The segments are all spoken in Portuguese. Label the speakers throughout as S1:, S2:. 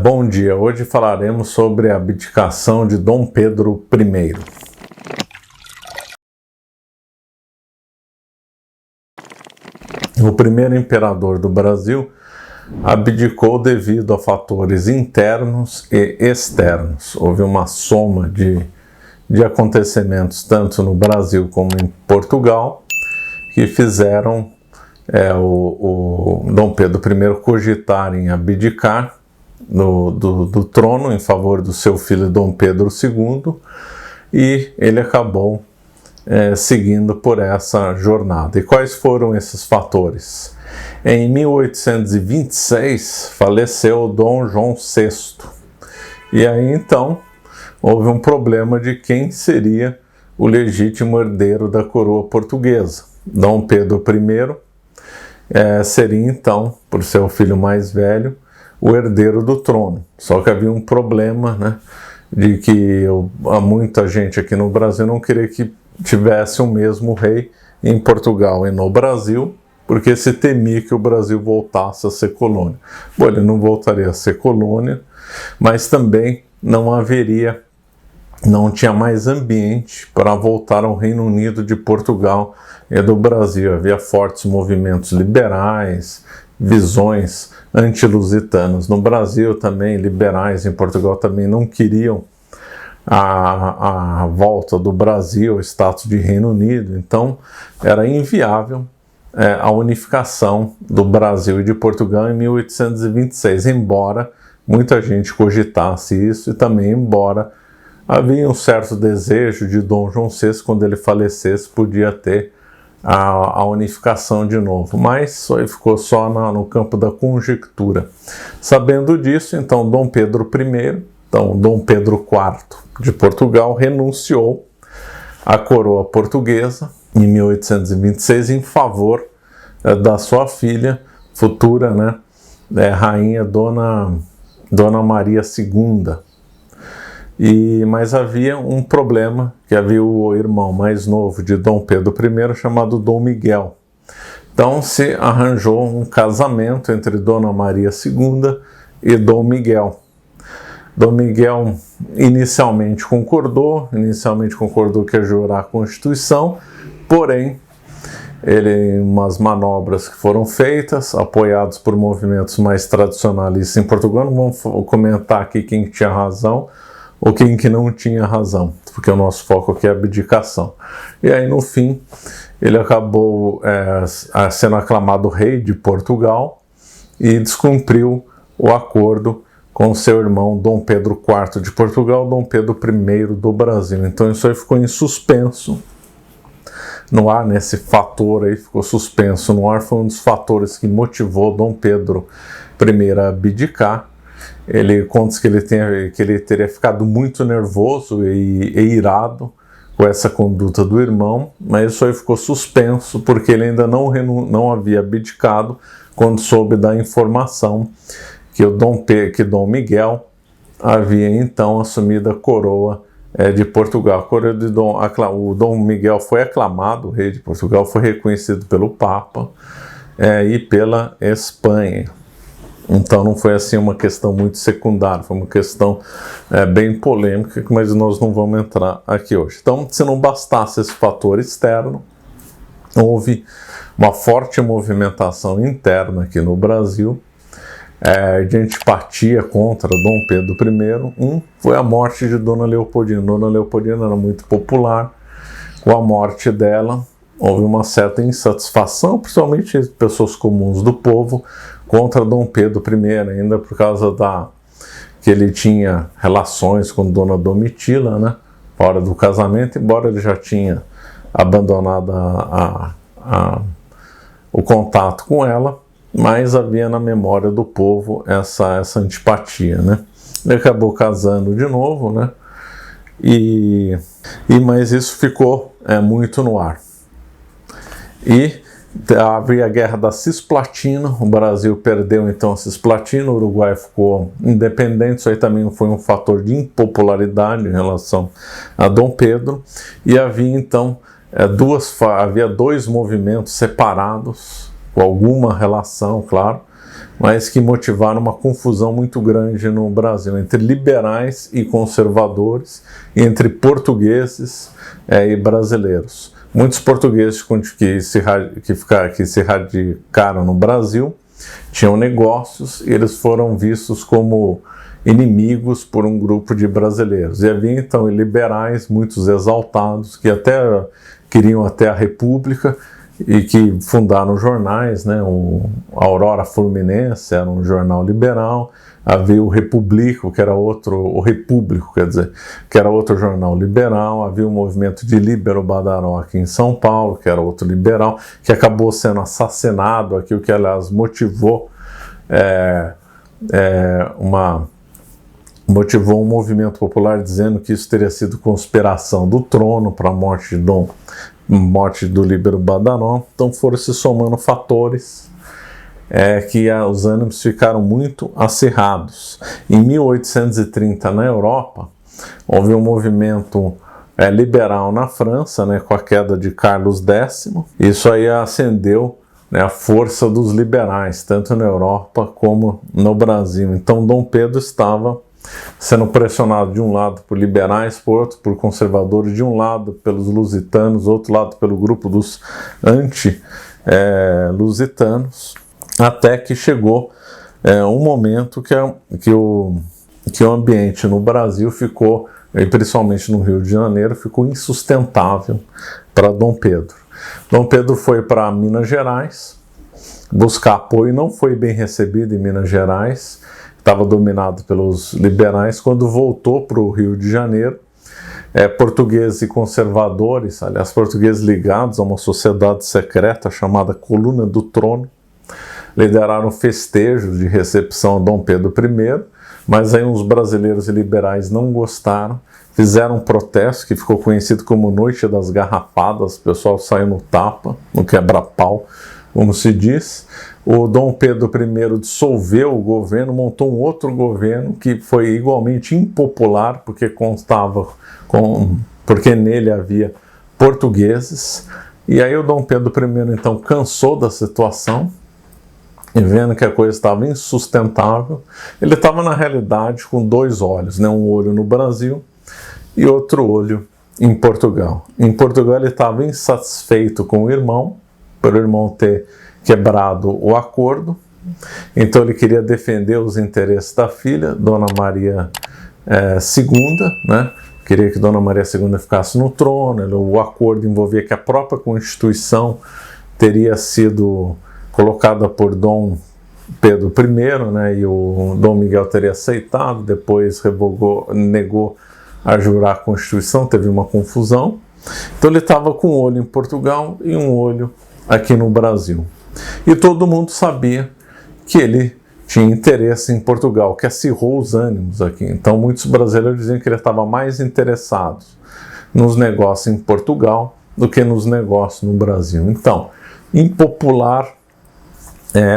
S1: Bom dia, hoje falaremos sobre a abdicação de Dom Pedro I. O primeiro imperador do Brasil abdicou devido a fatores internos e externos. Houve uma soma de acontecimentos tanto no Brasil como em Portugal que fizeram o Dom Pedro I cogitar em abdicar do trono em favor do seu filho Dom Pedro II, e ele acabou seguindo por essa jornada. E quais foram esses fatores? Em 1826 faleceu Dom João VI, e aí então houve um problema de quem seria o legítimo herdeiro da coroa portuguesa. Dom Pedro I seria então, por ser o filho mais velho, o herdeiro do trono. Só que havia um problema, né, de que muita gente aqui no Brasil não queria que tivesse o mesmo rei em Portugal e no Brasil, porque se temia que o Brasil voltasse a ser colônia. Bom, ele não voltaria a ser colônia, mas também não tinha mais ambiente para voltar ao Reino Unido de Portugal e do Brasil. Havia fortes movimentos liberais, visões anti-lusitanas. No Brasil também, liberais em Portugal também não queriam a volta do Brasil ao status de Reino Unido, então era inviável a unificação do Brasil e de Portugal em 1826, embora muita gente cogitasse isso, e também embora havia um certo desejo de Dom João VI, quando ele falecesse, podia ter a unificação de novo, mas isso aí ficou só no campo da conjectura. Sabendo disso, então Dom Pedro I, então Dom Pedro IV de Portugal, renunciou à coroa portuguesa em 1826 em favor da sua filha, futura, rainha Dona Maria II. Mas havia um problema, que havia o irmão mais novo de Dom Pedro I, chamado Dom Miguel. Então se arranjou um casamento entre Dona Maria II e Dom Miguel. Dom Miguel inicialmente concordou que ia jurar a Constituição, porém, umas manobras que foram feitas, apoiados por movimentos mais tradicionalistas em Portugal, não vamos comentar aqui quem tinha razão ou quem que não tinha razão, porque o nosso foco aqui é a abdicação. E aí, no fim, ele acabou sendo aclamado rei de Portugal e descumpriu o acordo com seu irmão Dom Pedro IV de Portugal, Dom Pedro I do Brasil. Então isso aí ficou em suspenso no ar, esse fator aí ficou suspenso no ar, foi um dos fatores que motivou Dom Pedro I a abdicar. Ele conta que ele teria ficado muito nervoso e irado com essa conduta do irmão, mas isso aí ficou suspenso porque ele ainda não havia abdicado quando soube da informação que Dom Miguel havia então assumido a coroa de Portugal. O Dom Miguel foi aclamado, o rei de Portugal, foi reconhecido pelo Papa e pela Espanha. Então não foi assim uma questão muito secundária, foi uma questão bem polêmica, mas nós não vamos entrar aqui hoje. Então, se não bastasse esse fator externo, houve uma forte movimentação interna aqui no Brasil, de antipatia contra Dom Pedro I. Foi a morte de Dona Leopoldina. Dona Leopoldina era muito popular. Com a morte dela, houve uma certa insatisfação, principalmente de pessoas comuns do povo, contra Dom Pedro I, ainda por causa que ele tinha relações com Dona Domitila, fora do casamento, embora ele já tinha abandonado o contato com ela, mas havia na memória do povo essa antipatia, Ele acabou casando de novo, mas isso ficou muito no ar. E havia a Guerra da Cisplatina, o Brasil perdeu então a Cisplatina, o Uruguai ficou independente, isso aí também foi um fator de impopularidade em relação a Dom Pedro, e havia então havia dois movimentos separados, com alguma relação, claro, mas que motivaram uma confusão muito grande no Brasil, entre liberais e conservadores, entre portugueses e brasileiros. Muitos portugueses que se radicaram no Brasil tinham negócios e eles foram vistos como inimigos por um grupo de brasileiros. E havia então liberais, muitos exaltados, que até queriam até a República e que fundaram jornais, né? O Aurora Fluminense era um jornal liberal, havia o Repúblico, que era o Repúblico, quer dizer, que era outro jornal liberal, havia o movimento de Líbero Badaró aqui em São Paulo, que era outro liberal, que acabou sendo assassinado aqui, o que aliás motivou um movimento popular dizendo que isso teria sido conspiração do trono para a morte do Líbero Badaró. Então foram se somando fatores que os ânimos ficaram muito acirrados. Em 1830, na Europa, houve um movimento liberal na França, né, com a queda de Carlos X. Isso aí acendeu, né, a força dos liberais, tanto na Europa como no Brasil. Então Dom Pedro estava sendo pressionado de um lado por liberais, por outro por conservadores, de um lado pelos lusitanos, do outro lado pelo grupo dos anti-lusitanos, até que chegou um momento que o ambiente no Brasil ficou, e principalmente no Rio de Janeiro, ficou insustentável para Dom Pedro. Dom Pedro foi para Minas Gerais buscar apoio, não foi bem recebido em Minas Gerais, estava dominado pelos liberais. Quando voltou para o Rio de Janeiro, portugueses e conservadores, aliás, portugueses ligados a uma sociedade secreta chamada Coluna do Trono, lideraram festejos de recepção a Dom Pedro I, mas aí uns brasileiros e liberais não gostaram, fizeram um protesto que ficou conhecido como Noite das Garrafadas, o pessoal saiu no tapa, no quebra-pau, como se diz. O Dom Pedro I dissolveu o governo, montou um outro governo que foi igualmente impopular, porque nele havia portugueses. E aí o Dom Pedro I então cansou da situação, e vendo que a coisa estava insustentável, ele estava na realidade com dois olhos, né? Um olho no Brasil e outro olho em Portugal. Em Portugal ele estava insatisfeito com o irmão, por o irmão ter quebrado o acordo, então ele queria defender os interesses da filha, Dona Maria II, né? Queria que Dona Maria II ficasse no trono. O acordo envolvia que a própria Constituição teria sido colocada por Dom Pedro I, né, e o Dom Miguel teria aceitado, depois negou a jurar a Constituição, teve uma confusão. Então ele estava com um olho em Portugal e um olho aqui no Brasil. E todo mundo sabia que ele tinha interesse em Portugal, que acirrou os ânimos aqui. Então muitos brasileiros diziam que ele estava mais interessado nos negócios em Portugal do que nos negócios no Brasil. Então, impopular,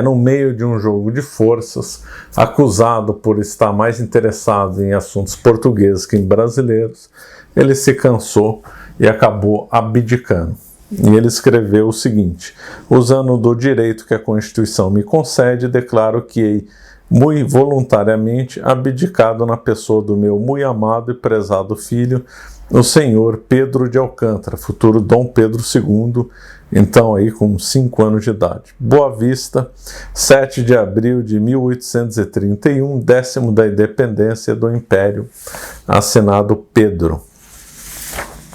S1: no meio de um jogo de forças, acusado por estar mais interessado em assuntos portugueses que em brasileiros, ele se cansou e acabou abdicando. E ele escreveu o seguinte: usando do direito que a Constituição me concede, declaro que muito voluntariamente abdicado na pessoa do meu muito amado e prezado filho, o senhor Pedro de Alcântara, futuro Dom Pedro II, então aí com 5 anos de idade. Boa Vista, 7 de abril de 1831, 10º da independência do Império, assinado Pedro.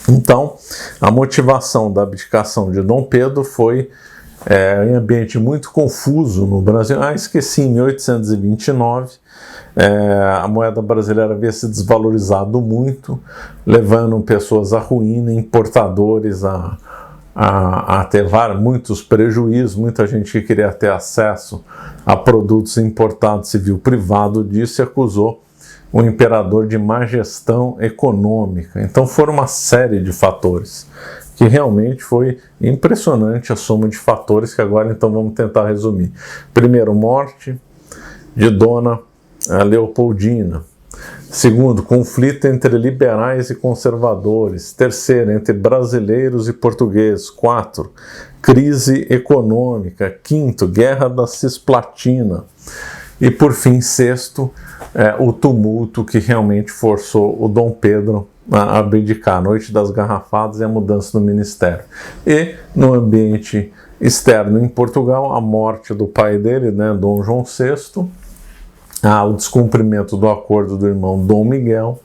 S1: Então, a motivação da abdicação de Dom Pedro foi em ambiente muito confuso no Brasil. Esqueci, em 1829, a moeda brasileira havia se desvalorizado muito, levando pessoas à ruína, importadores a ter muitos prejuízos. Muita gente que queria ter acesso a produtos importados se viu privado disso e acusou o imperador de má gestão econômica. Então foram uma série de fatores que realmente foi impressionante, a soma de fatores que agora então vamos tentar resumir. Primeiro, morte de Dona Leopoldina. Segundo, conflito entre liberais e conservadores. Terceiro, entre brasileiros e portugueses. 4, crise econômica. 5º, guerra da Cisplatina. E por fim, 6º, o tumulto que realmente forçou o Dom Pedro a abdicar, a Noite das Garrafadas e a mudança do ministério. E no ambiente externo em Portugal, a morte do pai dele, né, Dom João VI, o descumprimento do acordo do irmão Dom Miguel.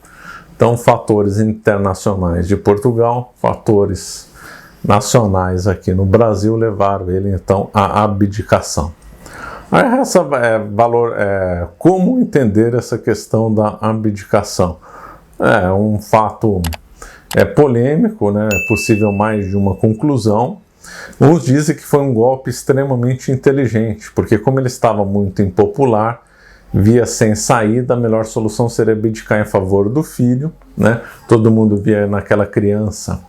S1: Então, fatores internacionais de Portugal, fatores nacionais aqui no Brasil levaram ele então à abdicação. Como entender essa questão da abdicação? É um fato polêmico, né? É possível mais de uma conclusão. Uns dizem que foi um golpe extremamente inteligente, porque como ele estava muito impopular, via sem saída, a melhor solução seria abdicar em favor do filho, né? Todo mundo via naquela criança,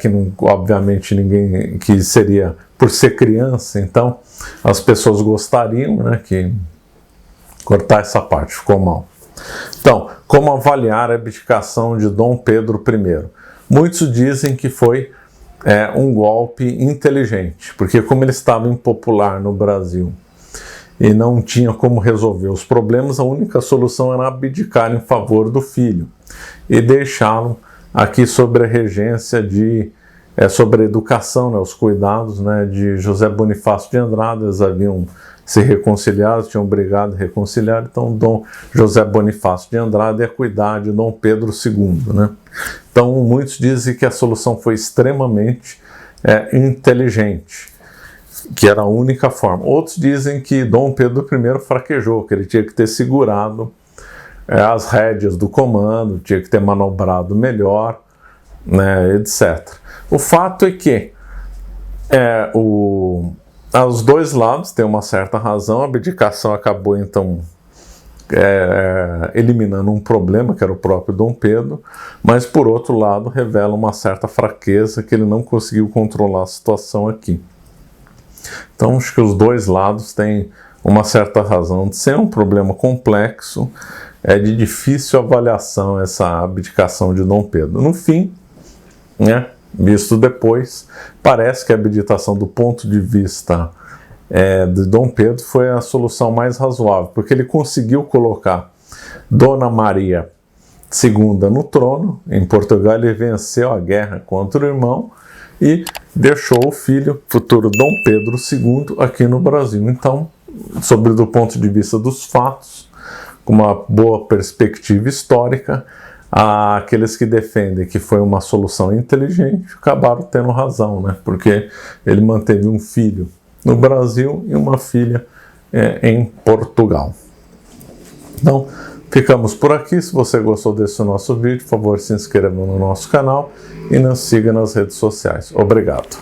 S1: que não, obviamente ninguém, que seria por ser criança, então as pessoas gostariam, né, que cortar essa parte, ficou mal. Então, como avaliar a abdicação de Dom Pedro I? Muitos dizem que foi um golpe inteligente, porque como ele estava impopular no Brasil e não tinha como resolver os problemas, a única solução era abdicar em favor do filho e deixá-lo aqui sobre a regência sobre a educação, né, os cuidados, né, de José Bonifácio de Andrade. Eles haviam se reconciliado, tinham brigado e reconciliado, então Dom José Bonifácio de Andrade ia cuidar de Dom Pedro II, né? Então muitos dizem que a solução foi extremamente inteligente, que era a única forma. Outros dizem que Dom Pedro I fraquejou, que ele tinha que ter segurado as rédeas do comando, tinha que ter manobrado melhor, né, etc. O fato é que os dois lados têm uma certa razão. A abdicação acabou então eliminando um problema, que era o próprio Dom Pedro, mas por outro lado revela uma certa fraqueza, que ele não conseguiu controlar a situação aqui. Então acho que os dois lados têm uma certa razão de ser um problema complexo, de difícil avaliação essa abdicação de Dom Pedro. No fim, né, visto depois, parece que a abdicação do ponto de vista de Dom Pedro foi a solução mais razoável, porque ele conseguiu colocar Dona Maria II no trono. Em Portugal ele venceu a guerra contra o irmão e deixou o filho, futuro Dom Pedro II, aqui no Brasil. Então, do ponto de vista dos fatos, com uma boa perspectiva histórica, aqueles que defendem que foi uma solução inteligente acabaram tendo razão, né? Porque ele manteve um filho no Brasil e uma filha em Portugal. Então, ficamos por aqui. Se você gostou desse nosso vídeo, por favor, se inscreva no nosso canal e nos siga nas redes sociais. Obrigado.